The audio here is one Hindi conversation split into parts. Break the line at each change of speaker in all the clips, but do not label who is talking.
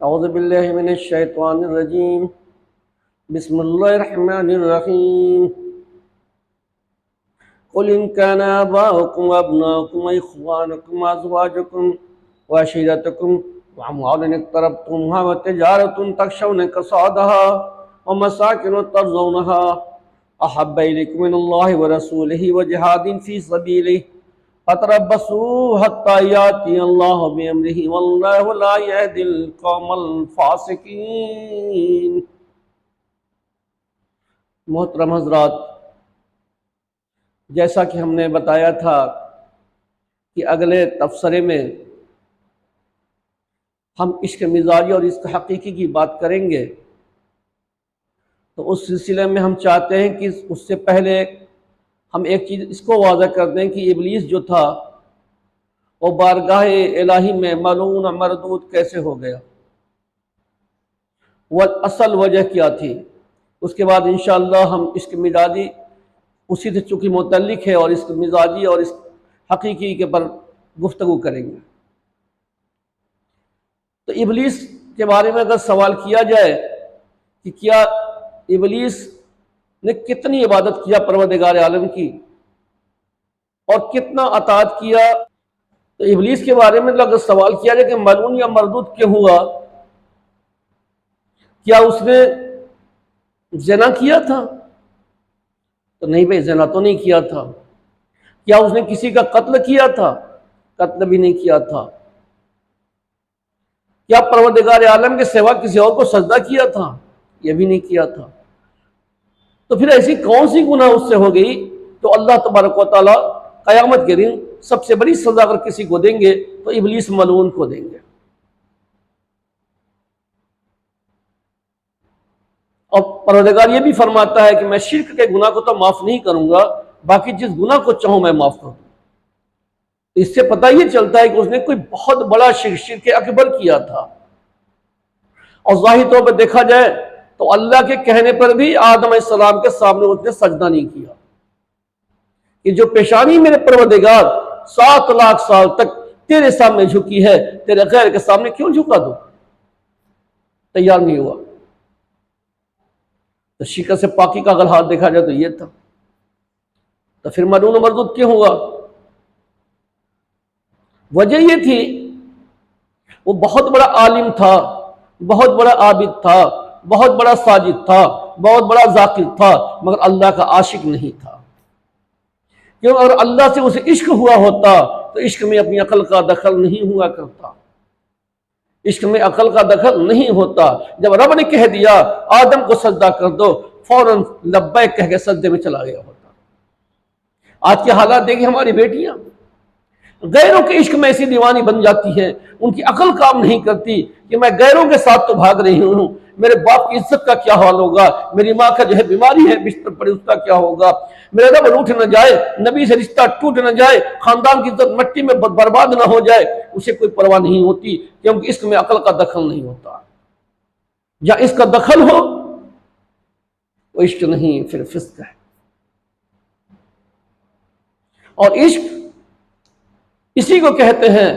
औज़ु बिल्लाहि मिनश शैतानिर रजीम। बिस्मिल्लाहिर रहमानिर रहीम। कुल इन काना आबाउकुम व अब्नाउकुम व इख्वानुकुम व अज़वाजुकुम व अशीरतुकुम व अम्वालुन इक़्तरफ़्तumuहा व तिजारतुन तख़शawna कसадहा व मसाकिनु तर्ज़ौनहा अहब्बा इलैकुम मिनल्लाहि व रसूलिही व जिहादिन फ़ी सबीलिही फ़तरब्बसू हत्ता यातियल्लाहु बिअम्रिही वल्लाहु ला यहदिल क़ौमल फ़ासिक़ीन। मोहतरम हज़रात, जैसा कि हमने बताया था कि अगले तबसरे में हम इश्क मिजाजी और इश्क हकीकी की बात करेंगे, तो उस सिलसिले में हम चाहते हैं कि उससे पहले हम एक चीज़ इसको वाज़ह कर दें कि इब्लीस जो था वो बारगाह इलाही में मलून मरदूद कैसे हो गया, वह असल वजह क्या थी। उसके बाद इंशाअल्लाह हम इश्क मिजाजी उसी से चूँकि मुतल्लिक है और इश्क मिजाजी और इश्क हकीकी के पर गुफ्तगू करेंगे। तो इब्लीस के बारे में अगर सवाल किया जाए कि क्या इब्लीस ने कितनी इबादत किया परवरदिगार आलम की और कितना अताअत किया, तो इब्लीस के बारे में अगर सवाल किया जाए कि मलून या मरदूद क्यों हुआ, क्या उसने ज़िना किया था? तो नहीं भाई, ज़िना तो नहीं किया था। क्या उसने किसी का कत्ल किया था? कत्ल भी नहीं किया था। क्या परवरदिगार आलम के सिवा किसी और को सजदा किया था? यह भी नहीं किया था। तो फिर ऐसी कौन सी गुनाह उससे हो गई तो अल्लाह तबारक व तआला क़यामत के दिन सबसे बड़ी सजा अगर किसी को देंगे तो इब्लीस मलऊन को देंगे। और परवरदिगार ये भी फरमाता है कि मैं शिर्क के गुनाह को तो माफ नहीं करूंगा, बाकी जिस गुनाह को चाहूं मैं माफ करूं। इससे पता ये चलता है कि उसने कोई बहुत बड़ा शिर्क अकबर किया था। और ज़ाहिर तौर पर देखा जाए तो अल्लाह के कहने पर भी आदम अलैहिस्सलाम के सामने उसने सजदा नहीं किया कि जो पेशानी मेरे परवरदिगार 7 लाख साल तक तेरे सामने झुकी है, तेरे गैर के सामने क्यों झुका दूं? तैयार नहीं हुआ। तो शिर्क से पाकी का अगर हाल देखा जाए तो ये था। तो फिर मलून मरदूद क्यों हुआ? वजह ये थी, वो बहुत बड़ा आलिम था, बहुत बड़ा आबिद था, बहुत बड़ा साजिद था, बहुत बड़ा जाकिर था, मगर अल्लाह का आशिक नहीं था। क्यों? अगर अल्लाह से उसे इश्क हुआ होता तो इश्क में अपनी अकल का दखल नहीं हुआ करता। इश्क में अकल का दखल नहीं होता। जब रब ने कह दिया आदम को सजदा कर दो, फौरन लब्बैक कह के सजदे में चला गया होता। आज के हालात देखिए, हमारी बेटियां गैरों के इश्क में ऐसी दीवानी बन जाती है, उनकी अकल काम नहीं करती कि मैं गैरों के साथ तो भाग रही हूँ, मेरे बाप की इज्जत का क्या हाल होगा, मेरी माँ का जो है बीमारी है बिस्तर पर उसका क्या होगा, मेरा रब रूठ न जाए, नबी से रिश्ता टूट न जाए, खानदान की इज्जत मिट्टी में बर्बाद न हो जाए। उसे कोई परवाह नहीं होती, क्योंकि इश्क में अकल का दखल नहीं होता। जहां इसका दखल हो वो इश्क नहीं, फिर फिस्क है। और इश्क इसी को कहते हैं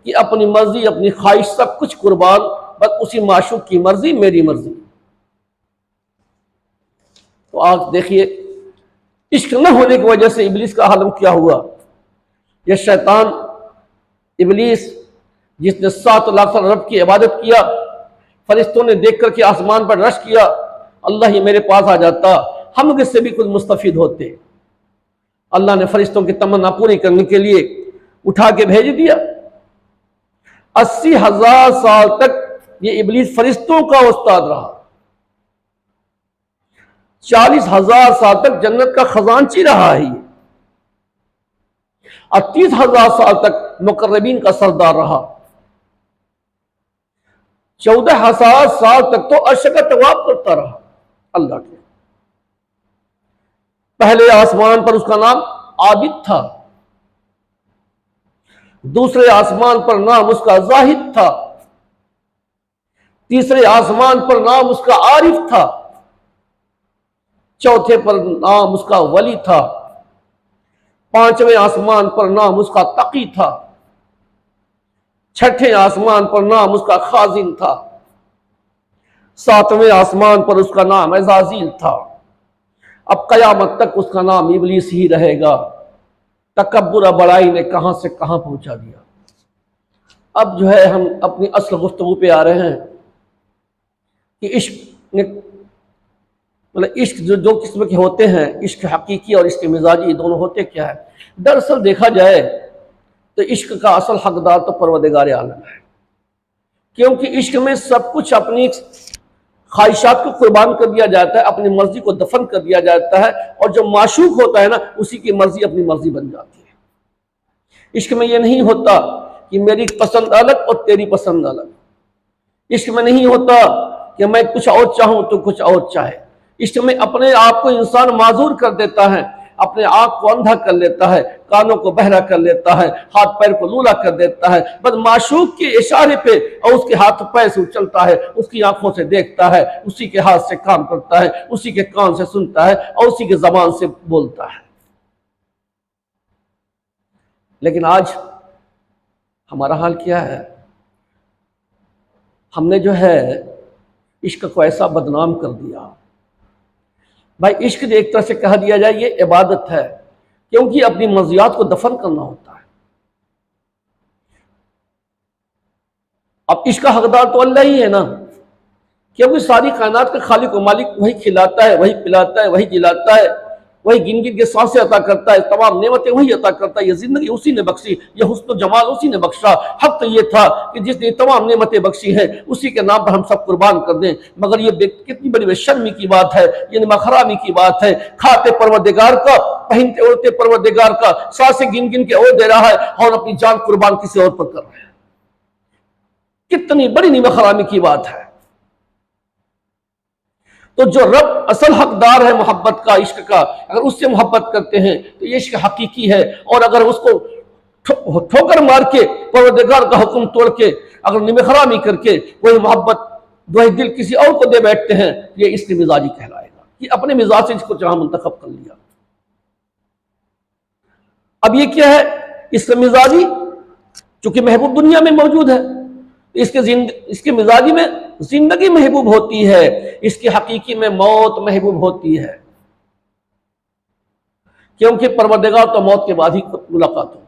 कि अपनी मर्जी अपनी ख्वाहिश सब कुछ कुर्बान, बस उसी माशूक की मर्जी मेरी मर्जी। तो आज देखिए इश्क न होने की वजह से इब्लीस का हालम क्या हुआ। यह शैतान इब्लीस जिसने 7 लाख साल रब की इबादत किया, फरिश्तों ने देख करके आसमान पर रश किया, अल्लाह ही मेरे पास आ जाता, हम किससे भी कुछ मुस्तफीद होते। अल्लाह ने फरिश्तों की तमन्ना पूरी करने के लिए उठा के भेज दिया। 80,000 साल तक ये इब्लीस फरिश्तों का उस्ताद रहा। 40,000 साल तक जन्नत का खजांची रहा है ये, और 30,000 साल तक मुकर्रबीन का सरदार रहा। 14,000 साल तक तो अर्श का तवाफ करता रहा अल्लाह के। पहले आसमान पर उसका नाम आबिद था, दूसरे आसमान पर नाम उसका जाहिद था, तीसरे आसमान पर नाम उसका आरिफ था, चौथे पर नाम उसका वली था, 5वें आसमान पर नाम उसका तकी था, 6ठे आसमान पर नाम उसका खाजिन था, सातवें आसमान पर उसका नाम अज़ाज़ील था। अब कयामत तक उसका नाम इब्लीस ही रहेगा। तकब्बुर बड़ाई ने कहां से कहां पहुंचा दिया। अब जो है हम अपनी असल गुफ्तगू पे आ रहे हैं कि इश्क ने मतलब इश्क जो किस्म के होते हैं, इश्क हकीकी और इश्क मिजाजी, दोनों होते क्या है। दरअसल देखा जाए तो इश्क का असल हकदार तो परवरदिगार आलम है, क्योंकि इश्क में सब कुछ अपनी ख्वाहिशात को कुर्बान कर दिया जाता है, अपनी मर्जी को दफन कर दिया जाता है, और जो माशूक होता है ना, उसी की मर्जी अपनी मर्जी बन जाती है। इश्क में यह नहीं होता कि मेरी पसंद अलग और तेरी पसंद अलग। इश्क में नहीं होता कि मैं कुछ और चाहूं तो कुछ और चाहे। इश्क में अपने आप को इंसान माजूर कर देता है, अपने आंख को अंधा कर लेता है, कानों को बहरा कर लेता है, हाथ पैर को लूला कर देता है, बस माशूक के इशारे पे, और उसके हाथ पैर से चलता है, उसकी आंखों से देखता है, उसी के हाथ से काम करता है, उसी के कान से सुनता है और उसी के जबान से बोलता है। लेकिन आज हमारा हाल क्या है? हमने जो है इश्क को ऐसा बदनाम कर दिया। भाई इश्क एक तरह से कहा दिया जाए ये इबादत है, क्योंकि अपनी मर्जियात को दफन करना होता है। अब इश्क का हकदार तो अल्लाह ही है ना, क्योंकि सारी कायनात का खालिक व मालिक वही खिलाता है, वही पिलाता है, वही जिलाता है, वही गिन गिन के सांसें अता करता है, तमाम नेमतें वही अता करता है। ये जिंदगी उसी ने बख्शी, ये हुस्न जमाल उसी ने बख्शा। हक तो ये था कि जिसने तमाम नेमतें बख्शी हैं उसी के नाम पर हम सब कुर्बान कर दें। मगर ये कितनी बड़ी बेशर्मी की बात है, ये मखरामी की बात है। खाते परवरदिगार का, पहनते ओढ़ते परवरदिगार का, सांसें गिन गिन के ओढ़ दे रहा है और अपनी जान कुर्बान किसी और पर कर रहा है। कितनी बड़ी मखरामी की बात है। तो जो रब असल हकदार है मोहब्बत का, इश्क का, अगर उससे मोहब्बत करते हैं तो ये इश्क हकीकी है। और अगर उसको ठोकर मार के, परवरदिगार का हुक्म तोड़ के, अगर निमखरामी करके वही मोहब्बत वही दिल किसी और को दे बैठते हैं, ये इश्क मिजाजी कहलाएगा कि अपने मिजाज से इसको जहां मुंतखब कर लिया। अब ये क्या है? इश्क मिजाजी चूंकि महबूब दुनिया में मौजूद है, इसके मिजाजी में जिंदगी महबूब होती है, इसकी हकीकी में मौत महबूब होती है, क्योंकि परवरदिगार तो मौत के बाद ही मुलाकात होगी।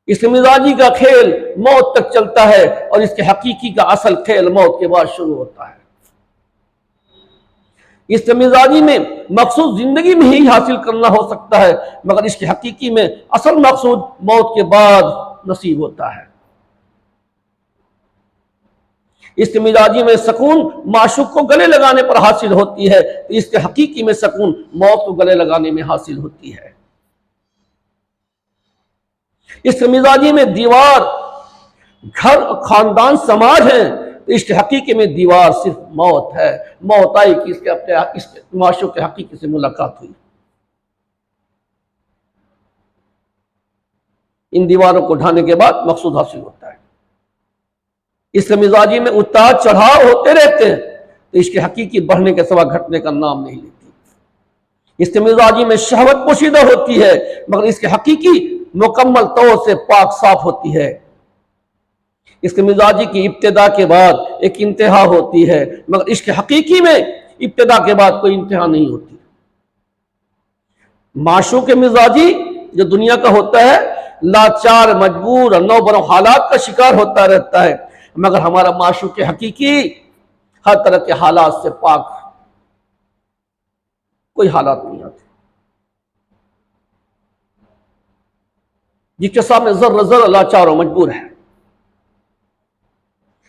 इसके मिजाजी का खेल मौत तक चलता है और इसके हकीकी का असल खेल मौत के बाद शुरू होता है। इसके मिजाजी में मकसूद जिंदगी में ही हासिल करना हो सकता है, मगर इसके हकीकी में असल मकसूद मौत के बाद नसीब होता है। इसके मिजाजी में सकून माशूक को गले लगाने पर हासिल होती है, तो इसके हकीकी में सकून मौत को गले लगाने में हासिल होती है। इसके मिजाजी में दीवार घर, खानदान, समाज है, तो इसके हकीकी में दीवार सिर्फ मौत है। मौत आई कि इसके माशूक के हकीकी से मुलाकात हुई। इन दीवारों को ढाने के बाद मकसूद हासिल होता है। इसके मिजाजी में उतार चढ़ाव होते रहते हैं, तो इसके हकीकी बढ़ने के सिवा घटने का नाम नहीं लेती। इसके मिजाजी में शहवत पोशीदा होती है, मगर इसके हकीकी मुकम्मल तौर से पाक साफ होती है। इसके मिजाजी की इब्तिदा के बाद एक इंतहा होती है, मगर इसके हकीकी में इब्तिदा के बाद कोई इंतहा नहीं होती। माशूक के मिजाजी जो दुनिया का होता है, लाचार, मजबूर और नौबरों हालात का शिकार होता रहता है, मगर हमारा माशूक के हकीकी हर तरह के हालात से पाक, कोई हालात नहीं आते जिसके सामने जर्र जर्र लाचार और मजबूर है।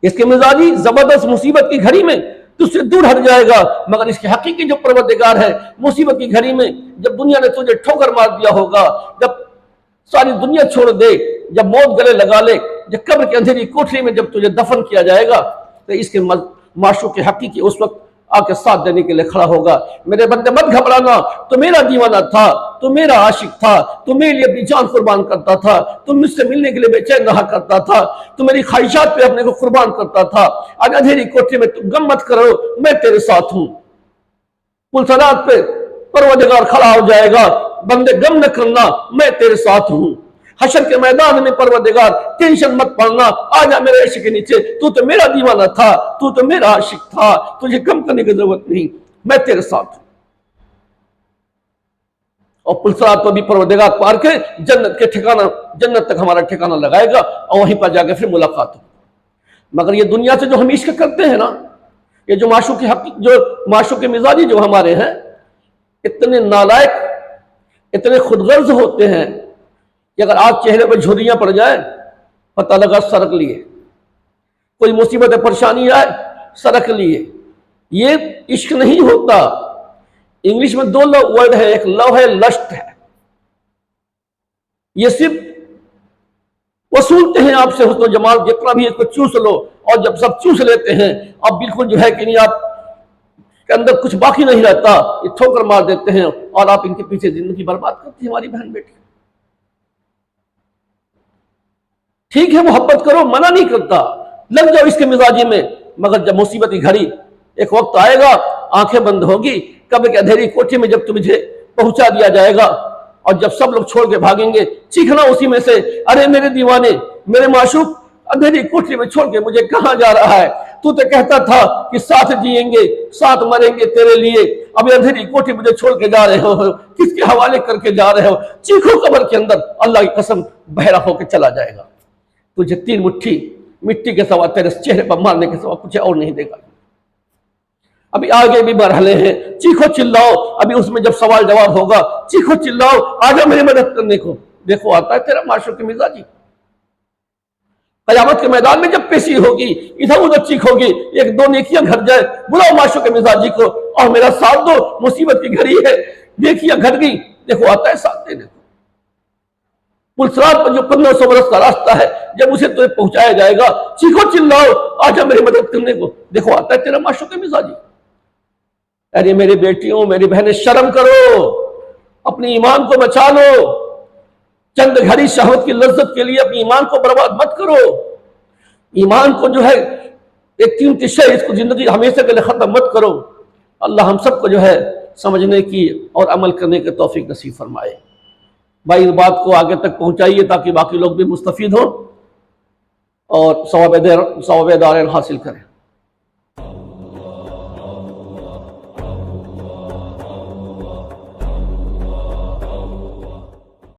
इसके मिजाजी जबरदस्त मुसीबत की घड़ी में तुझसे दूर हट जाएगा, मगर इसके हकीकी जो परवरदिगार है, मुसीबत की घड़ी में जब दुनिया ने तुझे ठोकर मार दिया होगा, जब सारी दुनिया छोड़ दे, जब मौत गले लगा ले, जब कब्र की अंधेरी कोठरी में जब तुझे दफन किया जाएगा, तो इसके माशूक के हकीकी उस वक्त आके साथ देने के लिए खड़ा होगा। मेरे बंदे मत घबराना, तो मेरा दीवाना था, तो मेरा आशिक था, तो मेरे लिए अपनी जान कुर्बान करता था, तुम मुझसे मिलने के लिए बेचैन रहा करता था, तो मेरी ख्वाहिशात पे अपने को कुर्बान करता था। आज अंधेरी कोठरी में तुम गम मत करो, मैं तेरे साथ हूं। पुलसरात पे परवरदिगार खड़ा हो जाएगा, बंदे गम न करना, मैं तेरे साथ हूं। हशर के मैदान में परवरदिगार टेंशन मत पड़ना, आजा मेरे अर्श के नीचे, तू तो मेरा दीवाना था, तू तो मेरा आशिक था, तुझे कम करने की जरूरत नहीं, मैं तेरे साथ हूं। और पुलसरात को भी परवरदिगार पार के जन्नत के ठिकाना, जन्नत तक हमारा ठिकाना लगाएगा और वहीं पर जाकर फिर मुलाकात हो। मगर ये दुनिया से जो हम इश्क करते हैं ना, ये जो माशूक के हक, जो माशूक के मिजाजी जो हमारे हैं, इतने नालायक, इतने खुदगर्ज होते हैं कि अगर आज चेहरे पर झुर्रियां पड़ जाए, पता लगा सरक लिए, कोई मुसीबत परेशानी आए सरक लिए। ये इश्क नहीं होता। इंग्लिश में दो वर्ड है, एक लव है, लस्ट है। ये सिर्फ वसूलते हैं आपसे हुस्न जमाल, जितना भी इसको चूस लो, और जब सब चूस लेते हैं अब बिल्कुल जो है कि नहीं, आप के अंदर कुछ बाकी नहीं रहता, ये ठोकर मार देते हैं और आप इनके पीछे जिंदगी बर्बाद करते हैं। हमारी बहन बेटी, ठीक है मोहब्बत करो, मना नहीं करता, लग जाओ इसके मिजाजी में, मगर जब मुसीबत की घड़ी एक वक्त आएगा, आंखें बंद होगी, कब एक अंधेरी कोठी में जब तुझे पहुंचा दिया जाएगा और जब सब लोग छोड़ के भागेंगे, चीखना उसी में से, अरे मेरे दीवाने, मेरे माशूक, अंधेरी कोठी में छोड़ के मुझे कहां जा रहा है? तू तो कहता था कि साथ जिएंगे साथ मरेंगे तेरे लिए, अभी अंधेरी कोठी मुझे छोड़ के जा रहे हो, किसके हवाले करके जा रहे हो? चीखो कब्र के अंदर, अल्लाह की कसम बहरा होकर चला जाएगा, तुझे 3 मुट्ठी मिट्टी के सवा तेरे चेहरे पर मारने के सवा कुछ और नहीं देगा। अभी आगे भी मरहले हैं, चीखो चिल्लाओ, अभी उसमें जब सवाल जवाब होगा, चीखो चिल्लाओ, आजा मेरी मदद करने को। देखो आता है तेरा माशूक मिजाजी। कयामत के मैदान में जब पेशी होगी, इधर उधर चीखोगी, 1-2 नेकियां घट जाए, बुलाओ माशूक मिजाजी को और मेरा साथ दो, मुसीबत की घड़ी है, नेकियां घट गई, देखो आता है साथ देने को। पुलसरात पर जो 1500 बरस का रास्ता है, जब उसे तुम्हें पहुंचाया जाएगा, चीखो चिल्लाओ, आजा मेरी मदद करने को, देखो आता है तेरा माशूक मिजाजी। अरे मेरी बेटियों, मेरी बहनें, शर्म करो, अपनी ईमान को बचा लो, चंद घड़ी शहवत की लज्जत के लिए अपनी ईमान को बर्बाद मत करो। ईमान को जो है एक कीमती शय, इसको जिंदगी हमेशा के लिए खत्म मत करो। अल्लाह हम सबको जो है समझने की और अमल करने के तौफीक नसीब फरमाए। भाई इस बात को आगे तक पहुंचाइए ताकि बाकी लोग भी मुस्तफीद हों और सवाब दारैन हासिल करें।